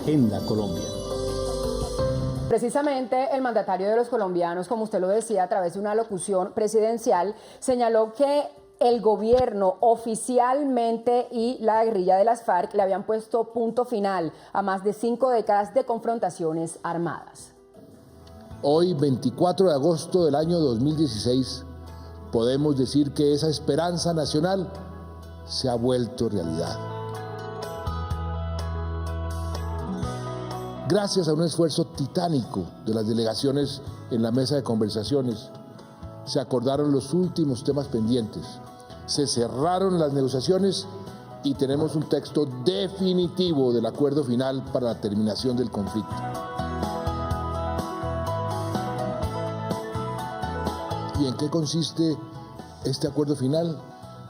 Agenda Colombia. Precisamente el mandatario de los colombianos, como usted lo decía, a través de una locución presidencial, señaló que el gobierno oficialmente y la guerrilla de las FARC le habían puesto punto final a más de 5 décadas de confrontaciones armadas. Hoy, 24 de agosto del año 2016, podemos decir que esa esperanza nacional se ha vuelto realidad. Gracias a un esfuerzo titánico de las delegaciones en la mesa de conversaciones, se acordaron los últimos temas pendientes, se cerraron las negociaciones y tenemos un texto definitivo del acuerdo final para la terminación del conflicto. ¿Y en qué consiste este acuerdo final?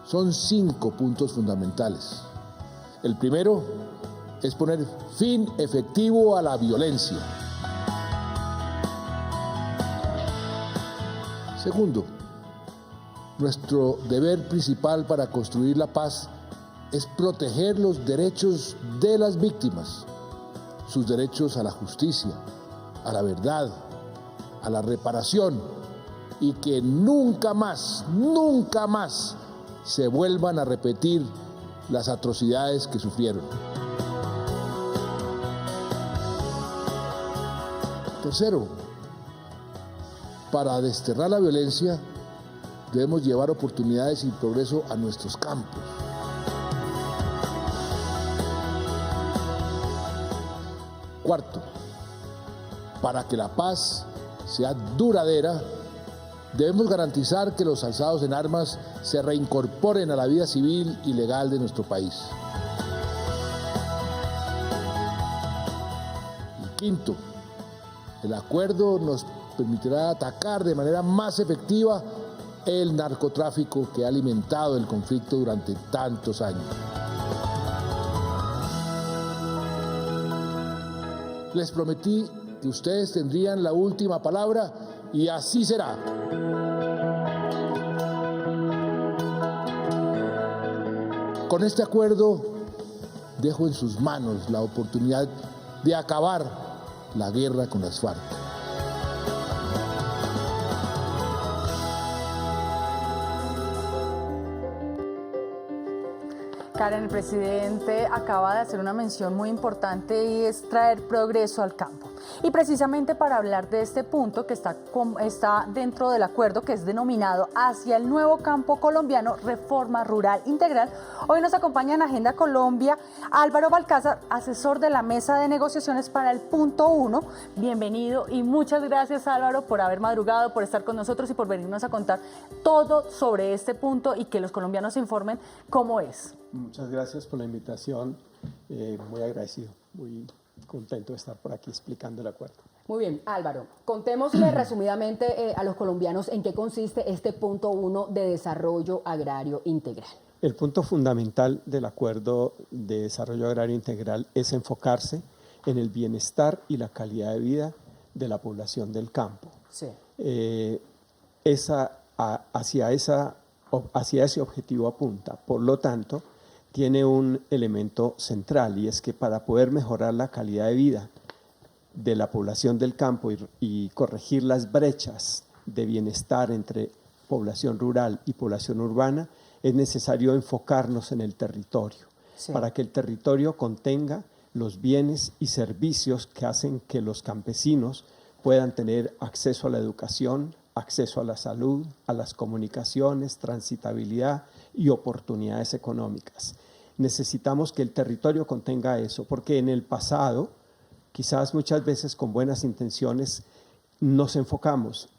Son 5 puntos fundamentales. El primero es poner fin efectivo a la violencia. Segundo, nuestro deber principal para construir la paz es proteger los derechos de las víctimas, sus derechos a la justicia, a la verdad, a la reparación, y que nunca más se vuelvan a repetir las atrocidades que sufrieron. Tercero, para desterrar la violencia, debemos llevar oportunidades y progreso a nuestros campos. Cuarto, para que la paz sea duradera, debemos garantizar que los alzados en armas se reincorporen a la vida civil y legal de nuestro país. Y quinto, el acuerdo nos permitirá atacar de manera más efectiva el narcotráfico que ha alimentado el conflicto durante tantos años. Les prometí que ustedes tendrían la última palabra y así será. Con este acuerdo dejo en sus manos la oportunidad de acabar la guerra con las FARC. Karen, el presidente acaba de hacer una mención muy importante y es traer progreso al campo. Y precisamente para hablar de este punto que está dentro del acuerdo que es denominado Hacia el Nuevo Campo Colombiano, Reforma Rural Integral, hoy nos acompaña en Agenda Colombia Álvaro Balcázar, asesor de la Mesa de Negociaciones para el punto 1. Bienvenido y muchas gracias, Álvaro, por haber madrugado, por estar con nosotros y por venirnos a contar todo sobre este punto y que los colombianos se informen cómo es. Muchas gracias por la invitación, muy agradecido, muy contento de estar por aquí explicando el acuerdo. Muy bien, Álvaro, contémosle resumidamente a los colombianos en qué consiste este punto 1 de desarrollo agrario integral. El punto fundamental del acuerdo de desarrollo agrario integral es enfocarse en el bienestar y la calidad de vida de la población del campo. Sí. Hacia ese objetivo apunta. Por lo tanto, tiene un elemento central y es que para poder mejorar la calidad de vida de la población del campo y corregir las brechas de bienestar entre población rural y población urbana, es necesario enfocarnos en el territorio, sí, para que el territorio contenga los bienes y servicios que hacen que los campesinos puedan tener acceso a la educación, acceso a la salud, a las comunicaciones, transitabilidad y oportunidades económicas. Necesitamos que el territorio contenga eso, porque en el pasado, quizás muchas veces con buenas intenciones, nos enfocamos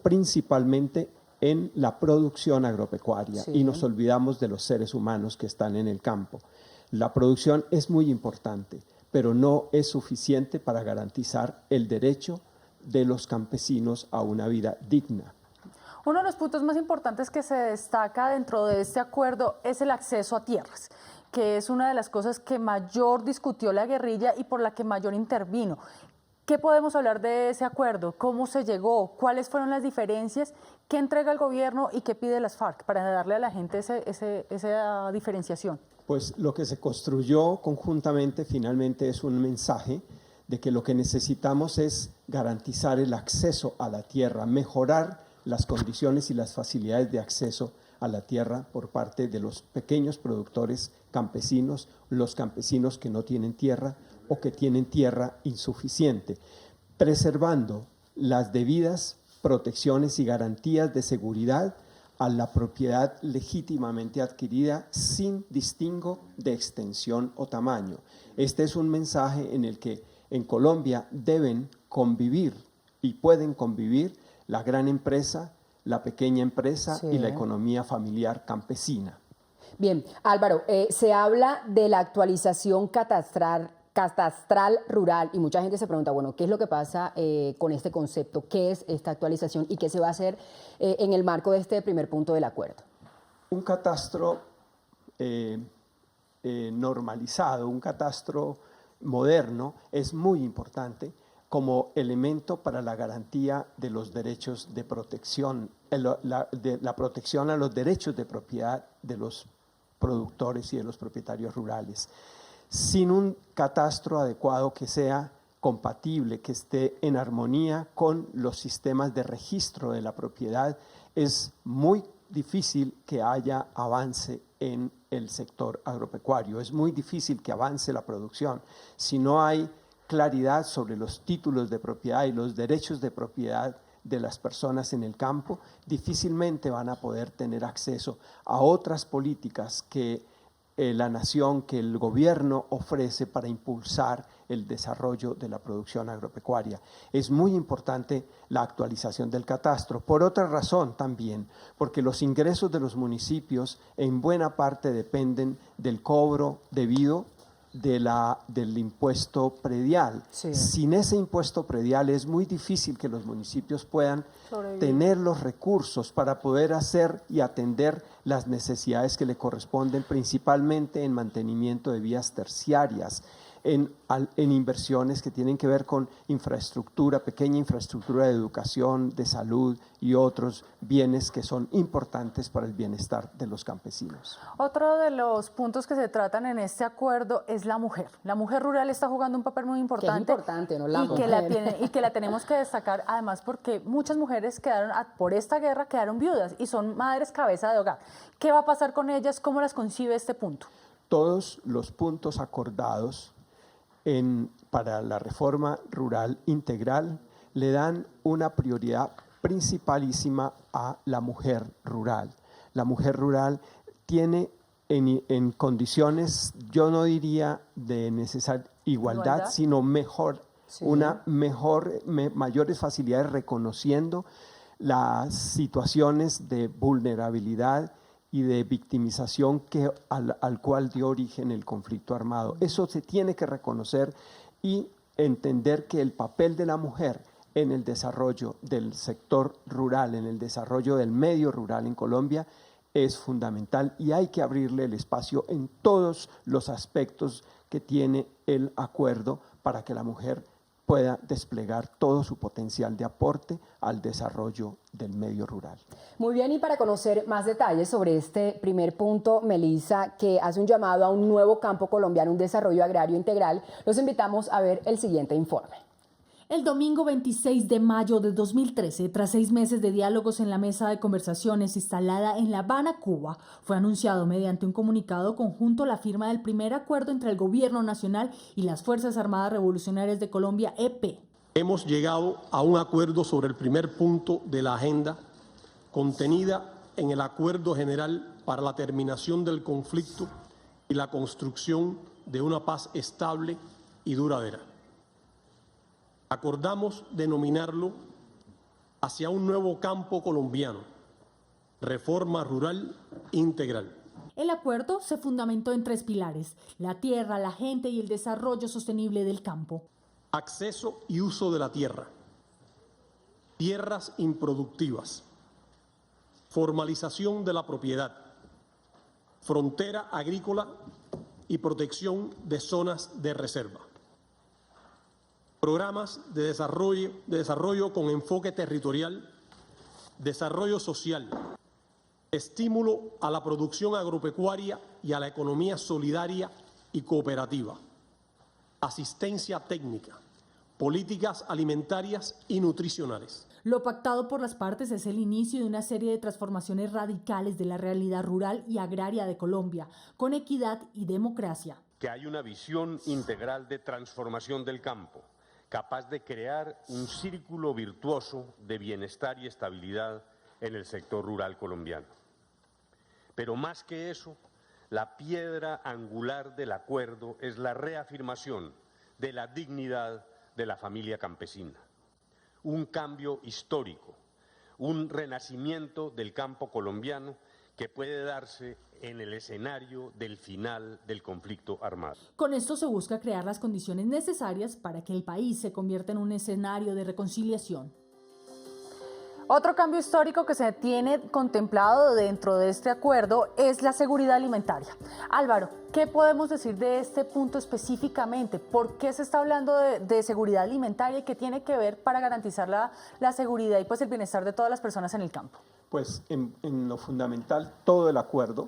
principalmente en la producción agropecuaria, sí, y nos olvidamos de los seres humanos que están en el campo. La producción es muy importante, pero no es suficiente para garantizar el derecho de los campesinos a una vida digna. Uno de los puntos más importantes que se destaca dentro de este acuerdo es el acceso a tierras, que es una de las cosas que mayor discutió la guerrilla y por la que mayor intervino. ¿Qué podemos hablar de ese acuerdo? ¿Cómo se llegó? ¿Cuáles fueron las diferencias? ¿Qué entrega el gobierno y qué pide las FARC para darle a la gente esa diferenciación? Pues lo que se construyó conjuntamente finalmente es un mensaje de que lo que necesitamos es garantizar el acceso a la tierra, mejorar las condiciones y las facilidades de acceso a la tierra por parte de los pequeños productores campesinos, los campesinos que no tienen tierra o que tienen tierra insuficiente, preservando las debidas protecciones y garantías de seguridad a la propiedad legítimamente adquirida sin distingo de extensión o tamaño. Este es un mensaje en el que en Colombia deben convivir y pueden convivir la gran empresa, la pequeña empresa y la economía familiar campesina. Bien, Álvaro, se habla de la actualización catastral rural y mucha gente se pregunta, bueno, ¿qué es lo que pasa con este concepto? ¿Qué es esta actualización y qué se va a hacer en el marco de este primer punto del acuerdo? Un catastro normalizado, un catastro moderno es muy importante como elemento para la garantía de los derechos de protección, de la protección a los derechos de propiedad de los productores y de los propietarios rurales. Sin un catastro adecuado que sea compatible, que esté en armonía con los sistemas de registro de la propiedad, es muy difícil que haya avance en el sector agropecuario, es muy difícil que avance la producción. Si no hay claridad sobre los títulos de propiedad y los derechos de propiedad de las personas en el campo, difícilmente van a poder tener acceso a otras políticas que la nación, que el gobierno ofrece para impulsar el desarrollo de la producción agropecuaria. Es muy importante la actualización del catastro, por otra razón también, porque los ingresos de los municipios en buena parte dependen del cobro debido del impuesto predial. Sí. Sin ese impuesto predial es muy difícil que los municipios puedan tener los recursos para poder hacer y atender las necesidades que le corresponden, principalmente en mantenimiento de vías terciarias, en inversiones que tienen que ver con infraestructura, pequeña infraestructura de educación, de salud y otros bienes que son importantes para el bienestar de los campesinos. Otro de los puntos que se tratan en este acuerdo es la mujer. La mujer rural está jugando un papel muy importante. Que es importante, ¿no? La y que la tenemos que destacar, además, porque muchas mujeres por esta guerra quedaron viudas y son madres cabeza de hogar. ¿Qué va a pasar con ellas? ¿Cómo las concibe este punto? Todos los puntos acordados para la reforma rural integral le dan una prioridad principalísima a la mujer rural. La mujer rural tiene en condiciones, yo no diría de necesaria igualdad, sino mejor, sí, mayores facilidades reconociendo las situaciones de vulnerabilidad y de victimización al cual dio origen el conflicto armado. Eso se tiene que reconocer y entender que el papel de la mujer en el desarrollo del sector rural, en el desarrollo del medio rural en Colombia, es fundamental y hay que abrirle el espacio en todos los aspectos que tiene el acuerdo para que la mujer pueda desplegar todo su potencial de aporte al desarrollo del medio rural. Muy bien, y para conocer más detalles sobre este primer punto, Melissa, que hace un llamado a un nuevo campo colombiano, un desarrollo agrario integral, los invitamos a ver el siguiente informe. El domingo 26 de mayo de 2013, tras 6 meses de diálogos en la mesa de conversaciones instalada en La Habana, Cuba, fue anunciado mediante un comunicado conjunto la firma del primer acuerdo entre el Gobierno Nacional y las Fuerzas Armadas Revolucionarias de Colombia, EP. Hemos llegado a un acuerdo sobre el primer punto de la agenda contenida en el Acuerdo General para la terminación del conflicto y la construcción de una paz estable y duradera. Acordamos denominarlo hacia un nuevo campo colombiano, reforma rural integral. El acuerdo se fundamentó en 3 pilares: la tierra, la gente y el desarrollo sostenible del campo. Acceso y uso de la tierra, tierras improductivas, formalización de la propiedad, frontera agrícola y protección de zonas de reserva. Programas de desarrollo con enfoque territorial, desarrollo social, estímulo a la producción agropecuaria y a la economía solidaria y cooperativa, asistencia técnica, políticas alimentarias y nutricionales. Lo pactado por las partes es el inicio de una serie de transformaciones radicales de la realidad rural y agraria de Colombia, con equidad y democracia. Que hay una visión integral de transformación del campo, capaz de crear un círculo virtuoso de bienestar y estabilidad en el sector rural colombiano. Pero más que eso, la piedra angular del acuerdo es la reafirmación de la dignidad de la familia campesina. Un cambio histórico, un renacimiento del campo colombiano que puede darse en el escenario del final del conflicto armado. Con esto se busca crear las condiciones necesarias para que el país se convierta en un escenario de reconciliación. Otro cambio histórico que se tiene contemplado dentro de este acuerdo es la seguridad alimentaria. Álvaro, ¿qué podemos decir de este punto específicamente? ¿Por qué se está hablando de seguridad alimentaria y qué tiene que ver para garantizar la seguridad y pues el bienestar de todas las personas en el campo? Pues en lo fundamental, todo el acuerdo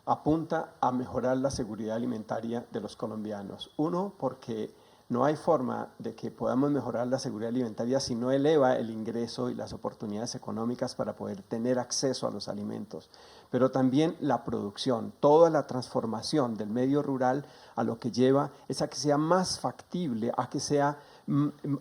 apunta a mejorar la seguridad alimentaria de los colombianos. Uno, porque no hay forma de que podamos mejorar la seguridad alimentaria si no eleva el ingreso y las oportunidades económicas para poder tener acceso a los alimentos. Pero también la producción, toda la transformación del medio rural a lo que lleva es a que sea más factible, a que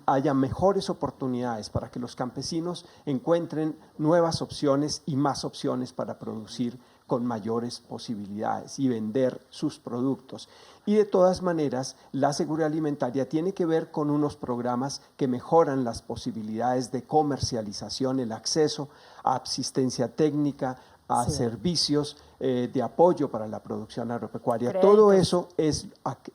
haya mejores oportunidades para que los campesinos encuentren nuevas opciones y más opciones para producir con mayores posibilidades y vender sus productos. Y de todas maneras, la seguridad alimentaria tiene que ver con unos programas que mejoran las posibilidades de comercialización, el acceso a asistencia técnica, a servicios de apoyo para la producción agropecuaria. Créditos. Todo eso es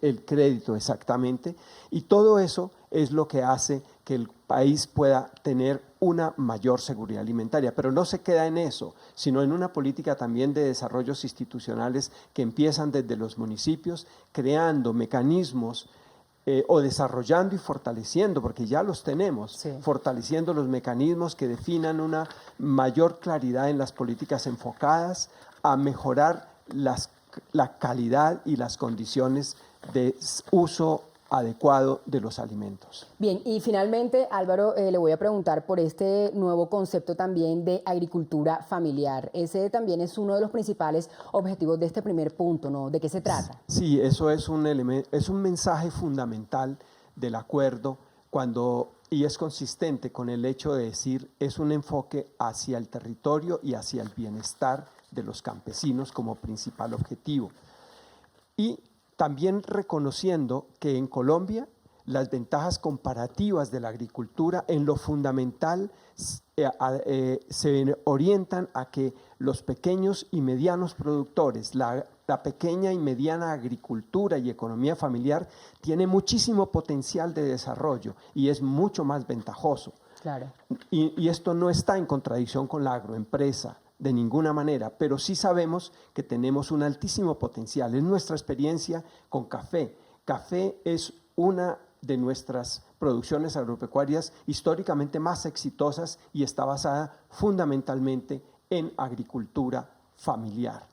el crédito exactamente, y todo eso es lo que hace que el país pueda tener una mayor seguridad alimentaria. Pero no se queda en eso, sino en una política también de desarrollos institucionales que empiezan desde los municipios, creando mecanismos o desarrollando y fortaleciendo, porque ya los tenemos, fortaleciendo los mecanismos que definan una mayor claridad en las políticas enfocadas a mejorar la calidad y las condiciones de uso adecuado de los alimentos. Bien, y finalmente, Álvaro, le voy a preguntar por este nuevo concepto también de agricultura familiar. Ese también es uno de los principales objetivos de este primer punto, ¿no? ¿De qué se trata? Sí, eso es un mensaje fundamental del acuerdo y es consistente con el hecho de decir es un enfoque hacia el territorio y hacia el bienestar de los campesinos como principal objetivo. Y también reconociendo que en Colombia las ventajas comparativas de la agricultura en lo fundamental se orientan a que los pequeños y medianos productores, la pequeña y mediana agricultura y economía familiar tiene muchísimo potencial de desarrollo y es mucho más ventajoso. Claro. Y esto no está en contradicción con la agroempresa de ninguna manera, pero sí sabemos que tenemos un altísimo potencial. Es nuestra experiencia con café. Café es una de nuestras producciones agropecuarias históricamente más exitosas y está basada fundamentalmente en agricultura familiar.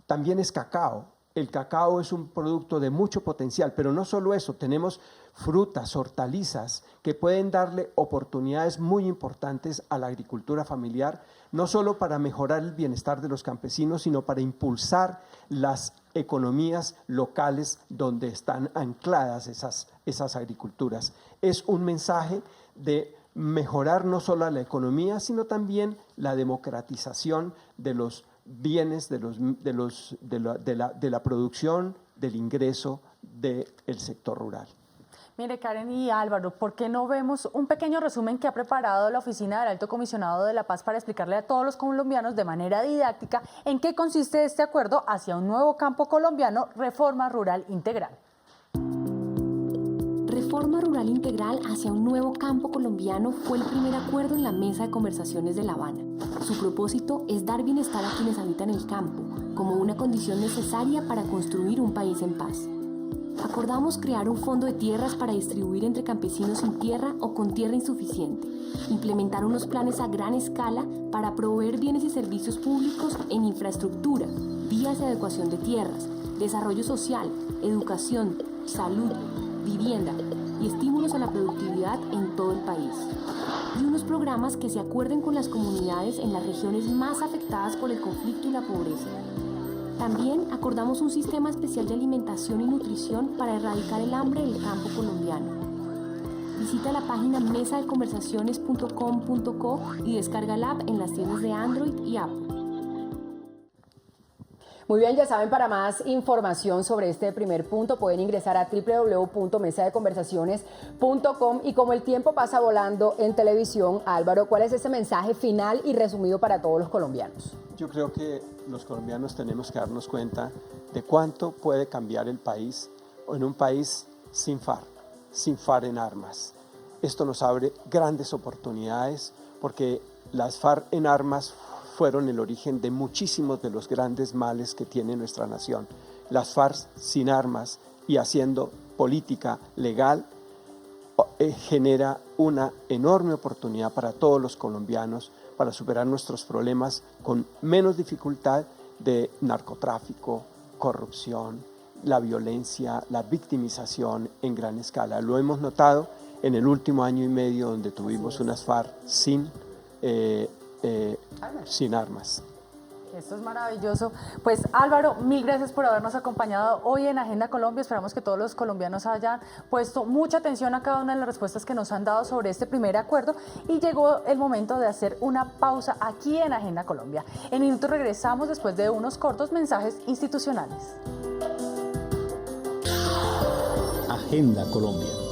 También es cacao. El cacao es un producto de mucho potencial, pero no solo eso, tenemos frutas, hortalizas que pueden darle oportunidades muy importantes a la agricultura familiar, no solo para mejorar el bienestar de los campesinos, sino para impulsar las economías locales donde están ancladas esas agriculturas. Es un mensaje de mejorar no solo la economía, sino también la democratización de los bienes, de la producción, del ingreso del sector rural. Mire, Karen y Álvaro, ¿por qué no vemos un pequeño resumen que ha preparado la Oficina del Alto Comisionado de la Paz para explicarle a todos los colombianos de manera didáctica en qué consiste este acuerdo hacia un nuevo campo colombiano, Reforma Rural Integral? Reforma Rural Integral hacia un nuevo campo colombiano fue el primer acuerdo en la mesa de conversaciones de La Habana. Su propósito es dar bienestar a quienes habitan el campo, como una condición necesaria para construir un país en paz. Acordamos crear un fondo de tierras para distribuir entre campesinos sin tierra o con tierra insuficiente, implementar unos planes a gran escala para proveer bienes y servicios públicos en infraestructura, vías de adecuación de tierras, desarrollo social, educación, salud, vivienda y estímulos a la productividad en todo el país. Y unos programas que se acuerden con las comunidades en las regiones más afectadas por el conflicto y la pobreza. También acordamos un sistema especial de alimentación y nutrición para erradicar el hambre del campo colombiano. Visita la página mesadeconversaciones.com.co y descarga la app en las tiendas de Android y Apple. Muy bien, ya saben, para más información sobre este primer punto pueden ingresar a www.mesadeconversaciones.com. Y como el tiempo pasa volando en televisión, Álvaro, ¿cuál es ese mensaje final y resumido para todos los colombianos? Yo creo que los colombianos tenemos que darnos cuenta de cuánto puede cambiar el país en un país sin FARC en armas. Esto nos abre grandes oportunidades porque las FARC en armas fueron el origen de muchísimos de los grandes males que tiene nuestra nación. Las FARC sin armas y haciendo política legal genera una enorme oportunidad para todos los colombianos para superar nuestros problemas con menos dificultad de narcotráfico, corrupción, la violencia, la victimización en gran escala. Lo hemos notado en el último año y medio donde tuvimos unas FARC sin armas. Esto es maravilloso. Pues Álvaro, mil gracias por habernos acompañado hoy en Agenda Colombia. Esperamos que todos los colombianos hayan puesto mucha atención a cada una de las respuestas que nos han dado sobre este primer acuerdo y llegó el momento de hacer una pausa aquí en Agenda Colombia. En minutos regresamos después de unos cortos mensajes institucionales. Agenda Colombia.